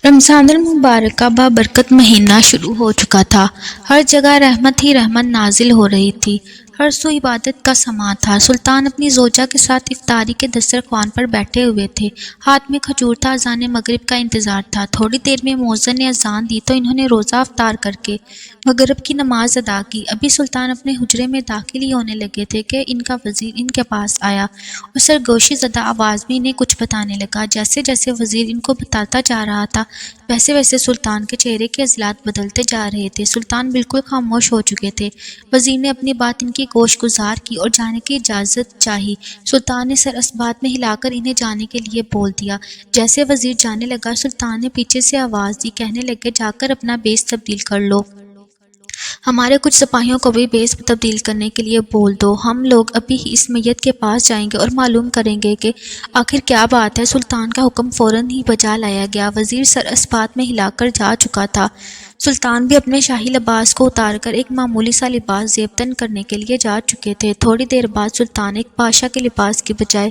رمضان المبارک کا بابرکت مہینہ شروع ہو چکا تھا۔ ہر جگہ رحمت ہی رحمت نازل ہو رہی تھی۔ ہر سو عبادت کا سماں تھا۔ سلطان اپنی زوجہ کے ساتھ افطاری کے دسترخوان پر بیٹھے ہوئے تھے۔ ہاتھ میں کھجور تھا۔ اذان مغرب کا انتظار تھا۔ تھوڑی دیر میں مؤذن نے اذان دی تو انہوں نے روزہ افطار کر کے مغرب کی نماز ادا کی۔ ابھی سلطان اپنے حجرے میں داخل ہی ہونے لگے تھے کہ ان کا وزیر ان کے پاس آیا اور سرگوشی زدہ آواز میں انہیں کچھ بتانے لگا۔ جیسے جیسے وزیر ان کو بتاتا جا رہا تھا ویسے ویسے سلطان کے چہرے کے عضلات بدلتے جا رہے تھے۔ سلطان بالکل خاموش ہو چکے تھے۔ وزیر نے اپنی بات ان کی گوش گزار کی اور جانے کی اجازت چاہی۔ سلطان نے سر اسبات میں ہلا کر انہیں جانے کے لیے بول دیا۔ جیسے وزیر جانے لگا سلطان نے پیچھے سے آواز دی، کہنے لگے جا کر اپنا بیس تبدیل کر لو۔ ہمارے کچھ سپاہیوں کو بھی بیس تبدیل کرنے کے لیے بول دو۔ ہم لوگ ابھی ہی اس میت کے پاس جائیں گے اور معلوم کریں گے کہ آخر کیا بات ہے۔ سلطان کا حکم فوراً ہی بجا لایا گیا۔ وزیر سر اسبات میں ہلا کر جا چکا تھا۔ سلطان بھی اپنے شاہی لباس کو اتار کر ایک معمولی سا لباس زیب تن کرنے کے لیے جا چکے تھے۔ تھوڑی دیر بعد سلطان ایک بادشاہ کے لباس کی بجائے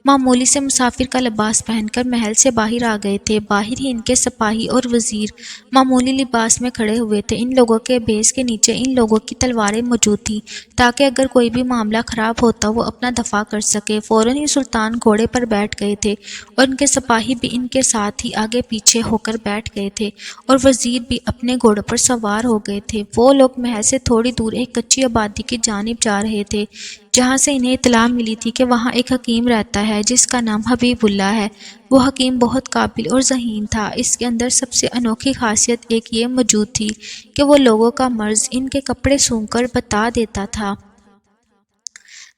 معمولی سے مسافر کا لباس پہن کر محل سے باہر آ گئے تھے۔ باہر ہی ان کے سپاہی اور وزیر معمولی لباس میں کھڑے ہوئے تھے۔ ان لوگوں کے بیس کے نیچے ان لوگوں کی تلواریں موجود تھیں تاکہ اگر کوئی بھی معاملہ خراب ہوتا وہ اپنا دفاع کر سکے۔ فوراً ہی سلطان گھوڑے پر بیٹھ گئے تھے اور ان کے سپاہی بھی ان کے ساتھ ہی آگے پیچھے ہو کر بیٹھ گئے تھے اور وزیر بھی اپنے گھوڑے پر سوار ہو گئے تھے۔ وہ لوگ محل سے تھوڑی دور ایک کچی آبادی کی جانب جا رہے تھے جہاں سے انہیں اطلاع ملی تھی کہ وہاں ایک حکیم رہتا ہے جس کا نام حبیب اللہ ہے۔ وہ حکیم بہت قابل اور ذہین تھا۔ اس کے اندر سب سے انوکھی خاصیت ایک یہ موجود تھی کہ وہ لوگوں کا مرض ان کے کپڑے سونگھ کر بتا دیتا تھا۔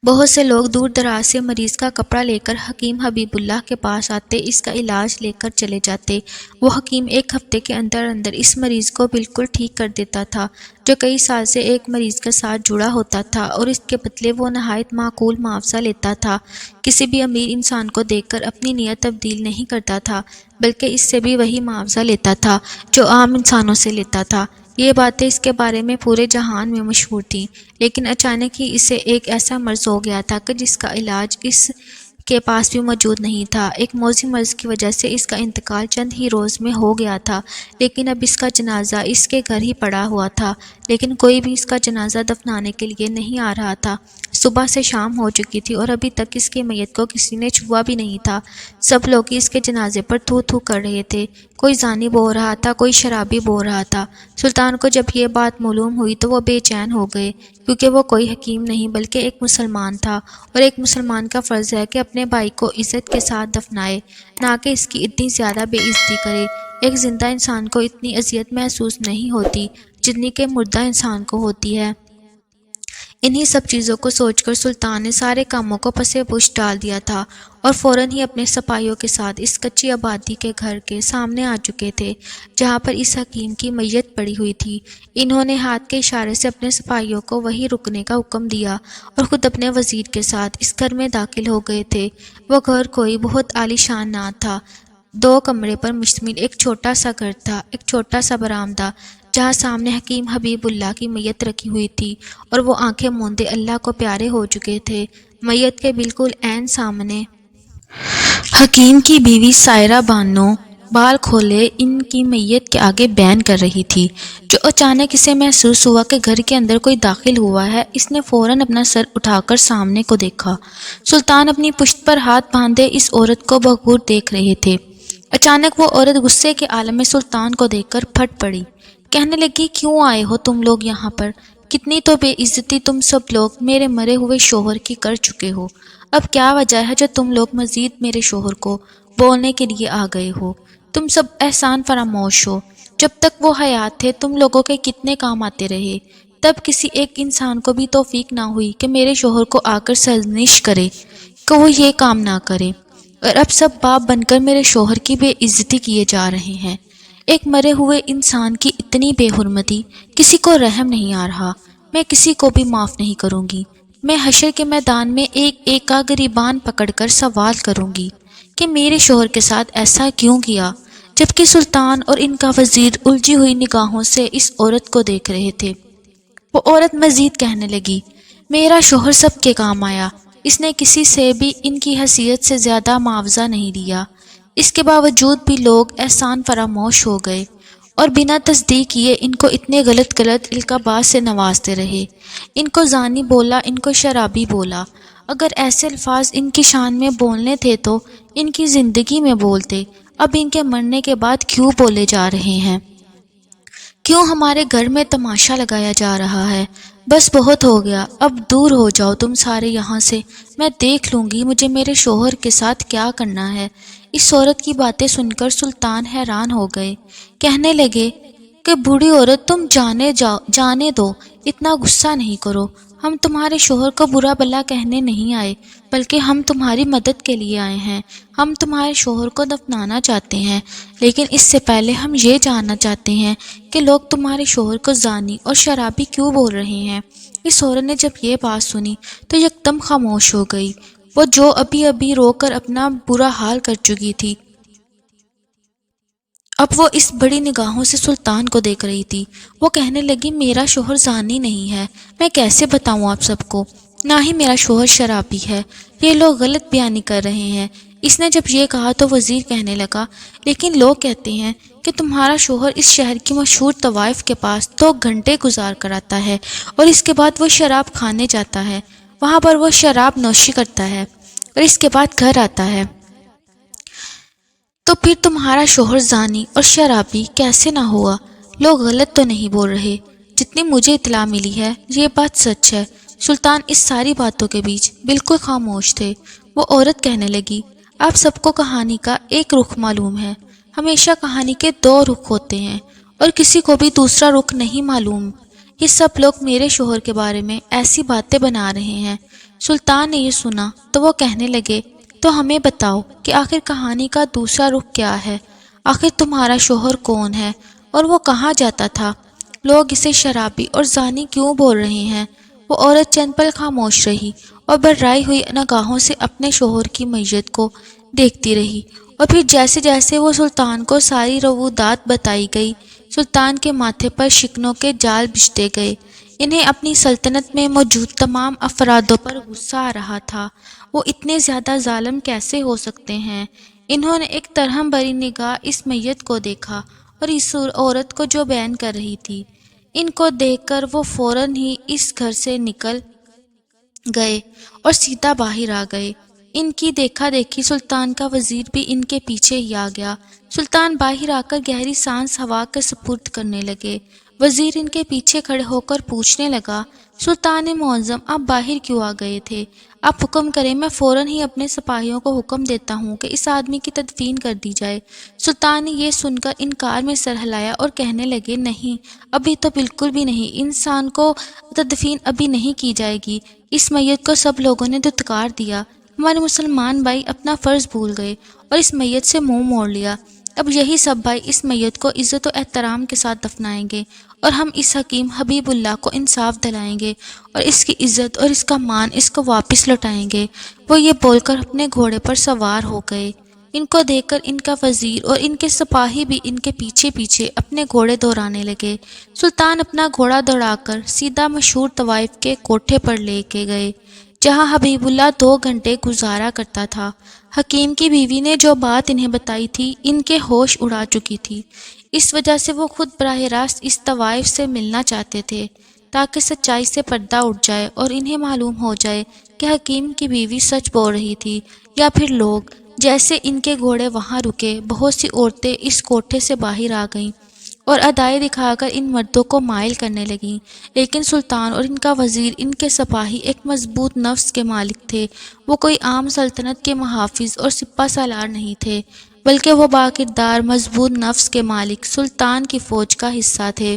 بہت سے لوگ دور دراز سے مریض کا کپڑا لے کر حکیم حبیب اللہ کے پاس آتے، اس کا علاج لے کر چلے جاتے۔ وہ حکیم ایک ہفتے کے اندر اندر اس مریض کو بالکل ٹھیک کر دیتا تھا جو کئی سال سے ایک مریض کے ساتھ جڑا ہوتا تھا، اور اس کے بدلے وہ نہایت معقول معاوضہ لیتا تھا۔ کسی بھی امیر انسان کو دیکھ کر اپنی نیت تبدیل نہیں کرتا تھا بلکہ اس سے بھی وہی معاوضہ لیتا تھا جو عام انسانوں سے لیتا تھا۔ یہ باتیں اس کے بارے میں پورے جہان میں مشہور تھیں، لیکن اچانک ہی اسے ایک ایسا مرض ہو گیا تھا کہ جس کا علاج اس کے پاس بھی موجود نہیں تھا۔ ایک موذی مرض کی وجہ سے اس کا انتقال چند ہی روز میں ہو گیا تھا، لیکن اب اس کا جنازہ اس کے گھر ہی پڑا ہوا تھا، لیکن کوئی بھی اس کا جنازہ دفنانے کے لیے نہیں آ رہا تھا۔ صبح سے شام ہو چکی تھی اور ابھی تک اس کی میت کو کسی نے چھوا بھی نہیں تھا۔ سب لوگ اس کے جنازے پر تھو تھو کر رہے تھے، کوئی ضانب بو رہا تھا، کوئی شرابی بو رہا تھا۔ سلطان کو جب یہ بات معلوم ہوئی تو وہ بے چین ہو گئے، کیونکہ وہ کوئی حکیم نہیں بلکہ ایک مسلمان تھا، اور ایک مسلمان کا فرض ہے کہ اپنے بھائی کو عزت کے ساتھ دفنائے، نہ کہ اس کی اتنی زیادہ بے عزتی کرے۔ ایک زندہ انسان کو اتنی اذیت محسوس نہیں ہوتی جتنی کہ مردہ انسان کو ہوتی ہے۔ انہی سب چیزوں کو سوچ کر سلطان نے سارے کاموں کو پسِ پش ڈال دیا تھا اور فوراً ہی اپنے سپاہیوں کے ساتھ اس کچی آبادی کے گھر کے سامنے آ چکے تھے جہاں پر اس حکیم کی میت پڑی ہوئی تھی۔ انہوں نے ہاتھ کے اشارے سے اپنے سپاہیوں کو وہیں رکنے کا حکم دیا اور خود اپنے وزیر کے ساتھ اس گھر میں داخل ہو گئے تھے۔ وہ گھر کوئی بہت عالی شان نہ تھا۔ 2 کمرے پر مشتمل ایک چھوٹا سا گھر تھا، ایک چھوٹا سا برآمدہ جہاں سامنے حکیم حبیب اللہ کی میت رکھی ہوئی تھی اور وہ آنکھیں موندے اللہ کو پیارے ہو چکے تھے۔ میت کے بالکل عین سامنے حکیم کی بیوی سائرہ بانو بال کھولے ان کی میت کے آگے بیان کر رہی تھی۔ جو اچانک اسے محسوس ہوا کہ گھر کے اندر کوئی داخل ہوا ہے، اس نے فوراً اپنا سر اٹھا کر سامنے کو دیکھا۔ سلطان اپنی پشت پر ہاتھ باندھے اس عورت کو بغور دیکھ رہے تھے۔ اچانک وہ عورت غصے کے عالم میں سلطان کو دیکھ کر پھٹ پڑی، کہنے لگی کیوں آئے ہو تم لوگ یہاں پر؟ کتنی تو بے عزتی تم سب لوگ میرے مرے ہوئے شوہر کی کر چکے ہو۔ اب کیا وجہ ہے جو تم لوگ مزید میرے شوہر کو بولنے کے لیے آ گئے ہو؟ تم سب احسان فراموش ہو۔ جب تک وہ حیات تھے تم لوگوں کے کتنے کام آتے رہے، تب کسی ایک انسان کو بھی توفیق نہ ہوئی کہ میرے شوہر کو آ کر سرزنش کرے کہ وہ یہ کام نہ کرے، اور اب سب باپ بن کر میرے شوہر کی بے عزتی کیے جا رہے ہیں۔ ایک مرے ہوئے انسان کی اتنی بے حرمتی، کسی کو رحم نہیں آ رہا۔ میں کسی کو بھی معاف نہیں کروں گی۔ میں حشر کے میدان میں ایک ایک کا گریبان پکڑ کر سوال کروں گی کہ میرے شوہر کے ساتھ ایسا کیوں کیا، جبکہ سلطان اور ان کا وزیر الجھی ہوئی نگاہوں سے اس عورت کو دیکھ رہے تھے۔ وہ عورت مزید کہنے لگی، میرا شوہر سب کے کام آیا، اس نے کسی سے بھی ان کی حیثیت سے زیادہ معاوضہ نہیں دیا۔ اس کے باوجود بھی لوگ احسان فراموش ہو گئے اور بنا تصدیق کیے ان کو اتنے غلط غلط القابات سے نوازتے رہے۔ ان کو زانی بولا، ان کو شرابی بولا۔ اگر ایسے الفاظ ان کی شان میں بولنے تھے تو ان کی زندگی میں بولتے، اب ان کے مرنے کے بعد کیوں بولے جا رہے ہیں؟ کیوں ہمارے گھر میں تماشا لگایا جا رہا ہے؟ بس بہت ہو گیا، اب دور ہو جاؤ تم سارے یہاں سے، میں دیکھ لوں گی مجھے میرے شوہر کے ساتھ کیا کرنا ہے۔ اس عورت کی باتیں سن کر سلطان حیران ہو گئے، کہنے لگے کہ بوڑھی عورت تم جانے دو، اتنا غصہ نہیں کرو، ہم تمہارے شوہر کو برا بھلا کہنے نہیں آئے، بلکہ ہم تمہاری مدد کے لیے آئے ہیں۔ ہم تمہارے شوہر کو دفنانا چاہتے ہیں، لیکن اس سے پہلے ہم یہ جاننا چاہتے ہیں کہ لوگ تمہارے شوہر کو زانی اور شرابی کیوں بول رہے ہیں۔ اس عورت نے جب یہ بات سنی تو یکدم خاموش ہو گئی، وہ جو ابھی ابھی رو کر اپنا برا حال کر چکی تھی، اب وہ اس بڑی نگاہوں سے سلطان کو دیکھ رہی تھی۔ وہ کہنے لگی میرا شوہر زانی نہیں ہے، میں کیسے بتاؤں آپ سب کو، نہ ہی میرا شوہر شرابی ہے، یہ لوگ غلط بیانی کر رہے ہیں۔ اس نے جب یہ کہا تو وزیر کہنے لگا لیکن لوگ کہتے ہیں کہ تمہارا شوہر اس شہر کی مشہور طوائف کے پاس 2 گھنٹے گزار کر آتا ہے اور اس کے بعد وہ شراب کھانے جاتا ہے، وہاں پر وہ شراب نوشی کرتا ہے اور اس کے بعد گھر آتا ہے، تو پھر تمہارا شوہر زانی اور شرابی کیسے نہ ہوا؟ لوگ غلط تو نہیں بول رہے، جتنی مجھے اطلاع ملی ہے یہ بات سچ ہے۔ سلطان اس ساری باتوں کے بیچ بالکل خاموش تھے۔ وہ عورت کہنے لگی آپ سب کو کہانی کا ایک رخ معلوم ہے، ہمیشہ کہانی کے 2 رخ ہوتے ہیں اور کسی کو بھی دوسرا رخ نہیں معلوم۔ یہ سب لوگ میرے شوہر کے بارے میں ایسی باتیں بنا رہے ہیں۔ سلطان نے یہ سنا تو وہ کہنے لگے تو ہمیں بتاؤ کہ آخر کہانی کا دوسرا رخ کیا ہے؟ آخر تمہارا شوہر کون ہے اور وہ کہاں جاتا تھا؟ لوگ اسے شرابی اور زانی کیوں بول رہے ہیں؟ وہ عورت چند پل خاموش رہی اور بھرائی ہوئی نگاہوں سے اپنے شوہر کی میت کو دیکھتی رہی، اور پھر جیسے جیسے وہ سلطان کو ساری روودات بتائی گئی، سلطان کے ماتھے پر شکنوں کے جال بچھتے گئے۔ انہیں اپنی سلطنت میں موجود تمام افرادوں پر غصہ آ رہا تھا، وہ اتنے زیادہ ظالم کیسے ہو سکتے ہیں؟ انہوں نے ایک ترہم بھری نگاہ اس میت کو دیکھا اور اس عورت کو جو بیان کر رہی تھی، ان کو دیکھ کر وہ فوراً ہی اس گھر سے نکل گئے اور سیدھا باہر آ گئے۔ ان کی دیکھا دیکھی سلطان کا وزیر بھی ان کے پیچھے ہی آ گیا۔ سلطان باہر آ کر گہری سانس ہوا کے سپرد کرنے لگے۔ وزیر ان کے پیچھے کھڑے ہو کر پوچھنے لگا سلطان معظم آپ باہر کیوں آ گئے تھے؟ آپ حکم کریں، میں فوراً ہی اپنے سپاہیوں کو حکم دیتا ہوں کہ اس آدمی کی تدفین کر دی جائے۔ سلطان نے یہ سن کر انکار میں سر ہلایا اور کہنے لگے نہیں، ابھی تو بالکل بھی نہیں، انسان کو تدفین ابھی نہیں کی جائے گی۔ اس میت کو سب لوگوں نے دھتکار دیا، ہمارے مسلمان بھائی اپنا فرض بھول گئے اور اس میت سے منہ موڑ لیا۔ اب یہی سب بھائی اس میت کو عزت و احترام کے ساتھ دفنائیں گے اور ہم اس حکیم حبیب اللہ کو انصاف دلائیں گے اور اس کی عزت اور اس کا مان اس کو واپس لوٹائیں گے۔ وہ یہ بول کر اپنے گھوڑے پر سوار ہو گئے۔ ان کو دیکھ کر ان کا وزیر اور ان کے سپاہی بھی ان کے پیچھے پیچھے اپنے گھوڑے دوڑانے لگے۔ سلطان اپنا گھوڑا دوڑا کر سیدھا مشہور طوائف کے کوٹھے پر لے کے گئے جہاں حبیب اللہ 2 گھنٹے گزارا کرتا تھا۔ حکیم کی بیوی نے جو بات انہیں بتائی تھی ان کے ہوش اڑا چکی تھی، اس وجہ سے وہ خود براہ راست اس طوائف سے ملنا چاہتے تھے تاکہ سچائی سے پردہ اٹھ جائے اور انہیں معلوم ہو جائے کہ حکیم کی بیوی سچ بول رہی تھی یا پھر لوگ۔ جیسے ان کے گھوڑے وہاں رکے، بہت سی عورتیں اس کوٹھے سے باہر آ گئیں اور ادائیں دکھا کر ان مردوں کو مائل کرنے لگیں، لیکن سلطان اور ان کا وزیر، ان کے سپاہی ایک مضبوط نفس کے مالک تھے۔ وہ کوئی عام سلطنت کے محافظ اور سپہ سالار نہیں تھے، بلکہ وہ باکردار مضبوط نفس کے مالک سلطان کی فوج کا حصہ تھے۔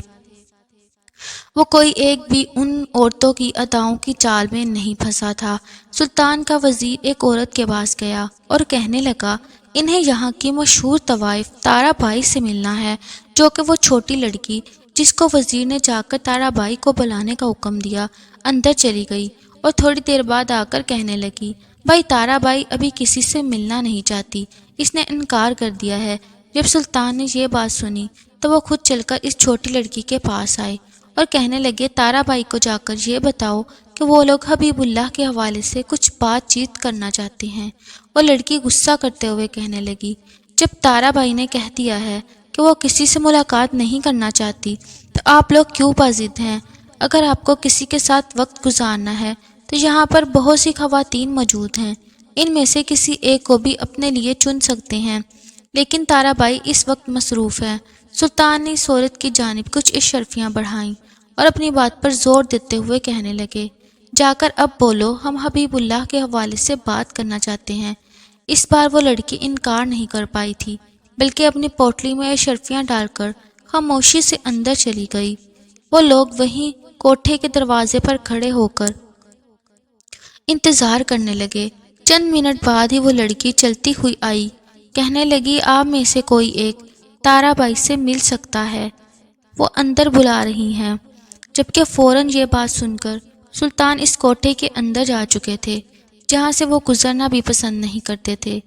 وہ کوئی ایک بھی ان عورتوں کی اداؤں کی چال میں نہیں پھنسا تھا۔ سلطان کا وزیر ایک عورت کے پاس گیا اور کہنے لگا انہیں یہاں کی مشہور طوائف تارا بائی سے ملنا ہے، جو کہ وہ چھوٹی لڑکی جس کو وزیر نے جا کر تارا بائی کو بلانے کا حکم دیا اندر چلی گئی اور تھوڑی دیر بعد آ کر کہنے لگی بھائی تارا بائی ابھی کسی سے ملنا نہیں چاہتی، اس نے انکار کر دیا ہے۔ جب سلطان نے یہ بات سنی تو وہ خود چل کر اس چھوٹی لڑکی کے پاس آئے اور کہنے لگے تارا بائی کو جا کر یہ بتاؤ کہ وہ لوگ حبیب اللہ کے حوالے سے کچھ بات چیت کرنا چاہتے ہیں۔ اور لڑکی غصہ کرتے ہوئے کہنے لگی جب تارا بائی نے کہہ دیا ہے کہ وہ کسی سے ملاقات نہیں کرنا چاہتی تو آپ لوگ کیوں پازد ہیں؟ اگر آپ کو کسی کے ساتھ وقت گزارنا ہے تو یہاں پر بہت سی خواتین موجود ہیں، ان میں سے کسی ایک کو بھی اپنے لیے چن سکتے ہیں، لیکن تارا بائی اس وقت مصروف ہے۔ سلطان نے اس عورت کی جانب کچھ اشرفیاں بڑھائیں اور اپنی بات پر زور دیتے ہوئے کہنے لگے، جا کر اب بولو، ہم حبیب اللہ کے حوالے سے بات کرنا چاہتے ہیں۔ اس بار وہ لڑکی انکار نہیں کر پائی تھی، بلکہ اپنی پوٹلی میں اشرفیاں ڈال کر خاموشی سے اندر چلی گئی۔ وہ لوگ وہیں کوٹھے کے دروازے پر کھڑے ہو کر انتظار کرنے لگے۔ چند منٹ بعد ہی وہ لڑکی چلتی ہوئی آئی، کہنے لگی، آپ میں سے کوئی ایک تارا بائی سے مل سکتا ہے، وہ اندر بلا رہی ہیں۔ جبکہ فوراً یہ بات سن کر سلطان اس کوٹھے کے اندر جا چکے تھے جہاں سے وہ گزرنا بھی پسند نہیں کرتے تھے،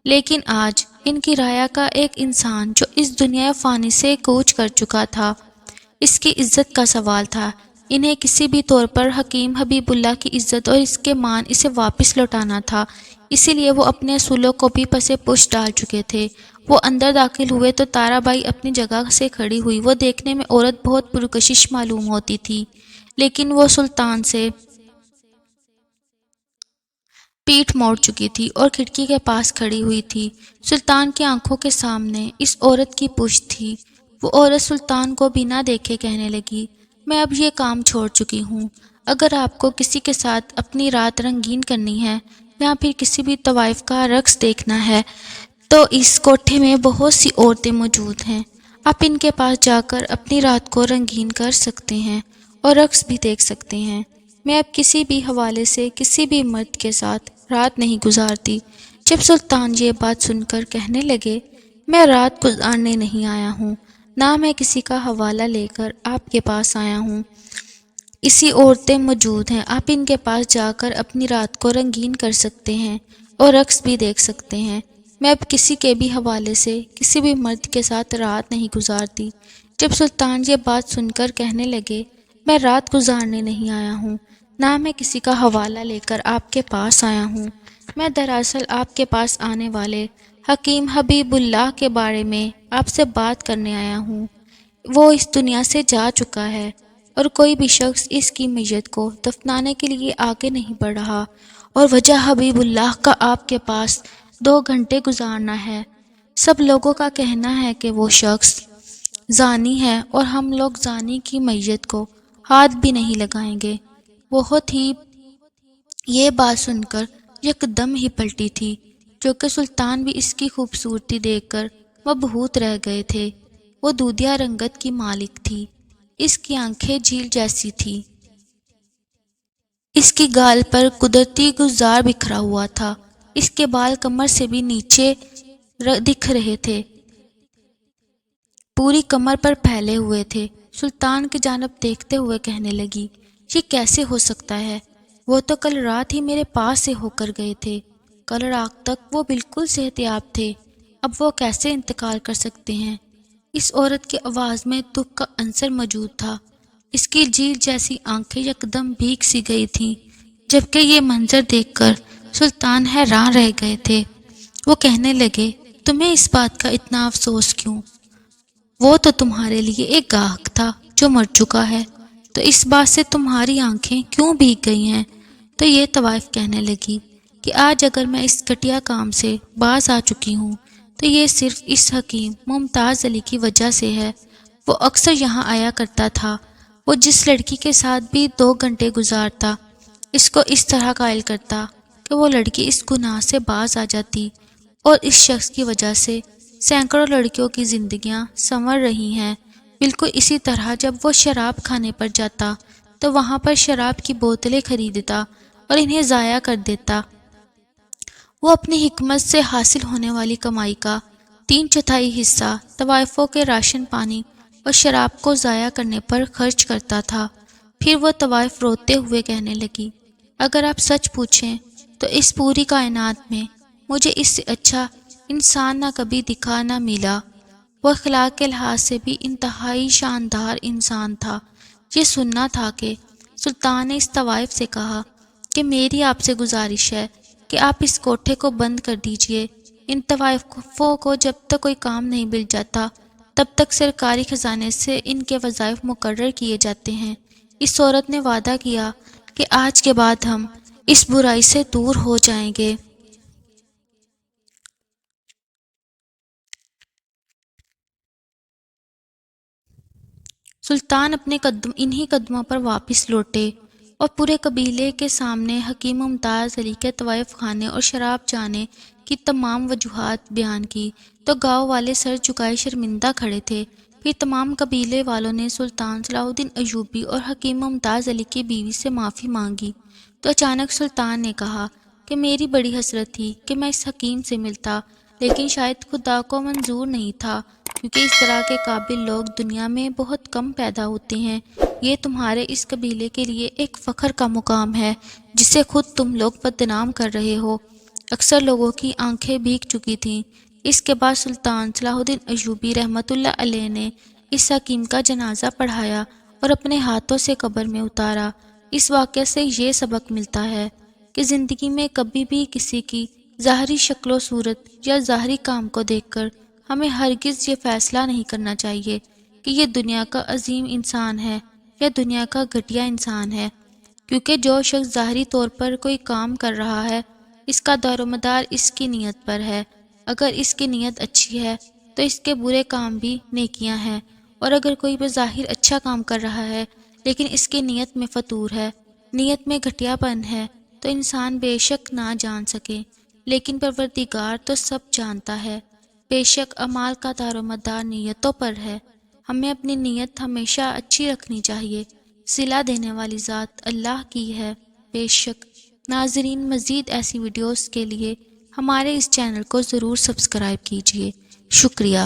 لیکن آج ان کی رعایا کا ایک انسان جو اس دنیا فانی سے کوچ کر چکا تھا، اس کی عزت کا سوال تھا۔ انہیں کسی بھی طور پر حکیم حبیب اللہ کی عزت اور اس کے مان اسے واپس لوٹانا تھا، اسی لیے وہ اپنے اصولوں کو بھی پس پش ڈال چکے تھے۔ وہ اندر داخل ہوئے تو تارا بائی اپنی جگہ سے کھڑی ہوئی۔ وہ دیکھنے میں عورت بہت پرکشش معلوم ہوتی تھی، لیکن وہ سلطان سے پیٹھ موڑ چکی تھی اور کھڑکی کے پاس کھڑی ہوئی تھی۔ سلطان کی آنکھوں کے سامنے اس عورت کی پشت تھی۔ وہ عورت سلطان کو بنا دیکھے کہنے لگی، میں اب یہ کام چھوڑ چکی ہوں۔ اگر آپ کو کسی کے ساتھ اپنی رات رنگین کرنی ہے یا پھر کسی بھی طوائف کا رقص دیکھنا ہے تو اس کوٹھے میں بہت سی عورتیں موجود ہیں، آپ ان کے پاس جا کر اپنی رات کو رنگین کر سکتے ہیں اور رقص بھی دیکھ سکتے ہیں۔ میں اب کسی بھی حوالے سے کسی بھی مرد کے ساتھ رات نہیں گزارتی۔ جب سلطان یہ بات سن کر کہنے لگے، میں رات گزارنے نہیں آیا ہوں، نہ میں کسی کا حوالہ لے کر آپ کے پاس آیا ہوں، اسی عورتیں موجود ہیں، آپ ان کے پاس جا کر اپنی رات کو رنگین کر سکتے ہیں اور رقص بھی دیکھ سکتے ہیں۔ میں اب کسی کے بھی حوالے سے کسی بھی مرد کے ساتھ رات نہیں گزارتی۔ جب سلطان یہ بات سن کر کہنے لگے، میں رات گزارنے نہیں آیا ہوں، نہ میں کسی کا حوالہ لے کر آپ کے پاس آیا ہوں، میں دراصل آپ کے پاس آنے والے حکیم حبیب اللہ کے بارے میں آپ سے بات کرنے آیا ہوں۔ وہ اس دنیا سے جا چکا ہے اور کوئی بھی شخص اس کی میت کو دفنانے کے لیے آگے نہیں بڑھ رہا، اور وجہ حبیب اللہ کا آپ کے پاس 2 گھنٹے گزارنا ہے۔ سب لوگوں کا کہنا ہے کہ وہ شخص زانی ہے اور ہم لوگ زانی کی میت کو ہاتھ بھی نہیں لگائیں گے۔ بہت ہی یہ بات سن کر یک دم ہی پلٹی تھی، جو کہ سلطان بھی اس کی خوبصورتی دیکھ کر مبہوت رہ گئے تھے۔ وہ دودھیا رنگت کی مالک تھی، اس کی آنکھیں جھیل جیسی تھی، اس کی گال پر قدرتی گلزار بکھرا ہوا تھا، اس کے بال کمر سے بھی نیچے دکھ رہے تھے، پوری کمر پر پھیلے ہوئے تھے۔ سلطان کی جانب دیکھتے ہوئے کہنے لگی، یہ کیسے ہو سکتا ہے؟ وہ تو کل رات ہی میرے پاس سے ہو کر گئے تھے، کل رات تک وہ بالکل صحت یاب تھے، اب وہ کیسے انتقال کر سکتے ہیں؟ اس عورت کی آواز میں دکھ کا عنصر موجود تھا، اس کی جھیل جیسی آنکھیں یکدم بھیگ سی گئی تھیں۔ جبکہ یہ منظر دیکھ کر سلطان حیران رہ گئے تھے۔ وہ کہنے لگے، تمہیں اس بات کا اتنا افسوس کیوں؟ وہ تو تمہارے لیے ایک گاہک تھا جو مر چکا ہے، تو اس بات سے تمہاری آنکھیں کیوں بھیگ گئی ہیں؟ تو یہ طوائف کہنے لگی کہ آج اگر میں اس گھٹیا کام سے باز آ چکی ہوں تو یہ صرف اس حکیم ممتاز علی کی وجہ سے ہے۔ وہ اکثر یہاں آیا کرتا تھا، وہ جس لڑکی کے ساتھ بھی 2 گھنٹے گزارتا، اس کو اس طرح قائل کرتا کہ وہ لڑکی اس گناہ سے باز آ جاتی، اور اس شخص کی وجہ سے سینکڑوں لڑکیوں کی زندگیاں سنور رہی ہیں۔ بالکل اسی طرح جب وہ شراب کھانے پر جاتا تو وہاں پر شراب کی بوتلیں خریدتا اور انہیں ضائع کر دیتا۔ وہ اپنی حکمت سے حاصل ہونے والی کمائی کا 3/4 حصہ طوائفوں کے راشن پانی اور شراب کو ضائع کرنے پر خرچ کرتا تھا۔ پھر وہ طوائف روتے ہوئے کہنے لگی، اگر آپ سچ پوچھیں تو اس پوری کائنات میں مجھے اس سے اچھا انسان نہ کبھی دکھا نہ ملا۔ وہ اخلاق کے لحاظ سے بھی انتہائی شاندار انسان تھا۔ یہ سننا تھا کہ سلطان نے اس طوائف سے کہا کہ میری آپ سے گزارش ہے کہ آپ اس کوٹھے کو بند کر دیجئے، ان طوائفوں کو جب تک کوئی کام نہیں مل جاتا تب تک سرکاری خزانے سے ان کے وظائف مقرر کیے جاتے ہیں۔ اس عورت نے وعدہ کیا کہ آج کے بعد ہم اس برائی سے دور ہو جائیں گے۔ سلطان اپنے انہی قدموں پر واپس لوٹے اور پورے قبیلے کے سامنے حکیم ممتاز علی کے طوائف خانے اور شراب جانے کی تمام وجوہات بیان کی تو گاؤں والے سر جھکائے شرمندہ کھڑے تھے۔ پھر تمام قبیلے والوں نے سلطان صلاح الدین ایوبی اور حکیم ممتاز علی کی بیوی سے معافی مانگی تو اچانک سلطان نے کہا کہ میری بڑی حسرت تھی کہ میں اس حکیم سے ملتا، لیکن شاید خدا کو منظور نہیں تھا، کیونکہ اس طرح کے قابل لوگ دنیا میں بہت کم پیدا ہوتے ہیں۔ یہ تمہارے اس قبیلے کے لیے ایک فخر کا مقام ہے جسے خود تم لوگ بدنام کر رہے ہو۔ اکثر لوگوں کی آنکھیں بھیگ چکی تھیں۔ اس کے بعد سلطان صلاح الدین ایوبی رحمۃ اللہ علیہ نے اس حکیم کا جنازہ پڑھایا اور اپنے ہاتھوں سے قبر میں اتارا۔ اس واقعے سے یہ سبق ملتا ہے کہ زندگی میں کبھی بھی کسی کی ظاہری شکل و صورت یا ظاہری کام کو دیکھ کر ہمیں ہرگز یہ فیصلہ نہیں کرنا چاہیے کہ یہ دنیا کا عظیم انسان ہے یا دنیا کا گھٹیا انسان ہے، کیونکہ جو شخص ظاہری طور پر کوئی کام کر رہا ہے اس کا دار و مدار اس کی نیت پر ہے۔ اگر اس کی نیت اچھی ہے تو اس کے برے کام بھی نیکیاں ہیں، اور اگر کوئی بظاہر اچھا کام کر رہا ہے لیکن اس کی نیت میں فتور ہے، نیت میں گھٹیا پن ہے، تو انسان بے شک نہ جان سکے لیکن پروردگار تو سب جانتا ہے۔ بے شک اعمال کا دار و مدار نیتوں پر ہے۔ ہمیں اپنی نیت ہمیشہ اچھی رکھنی چاہیے۔ صلہ دینے والی ذات اللہ کی ہے بے شک۔ ناظرین، مزید ایسی ویڈیوز کے لیے ہمارے اس چینل کو ضرور سبسکرائب کیجیے۔ شکریہ۔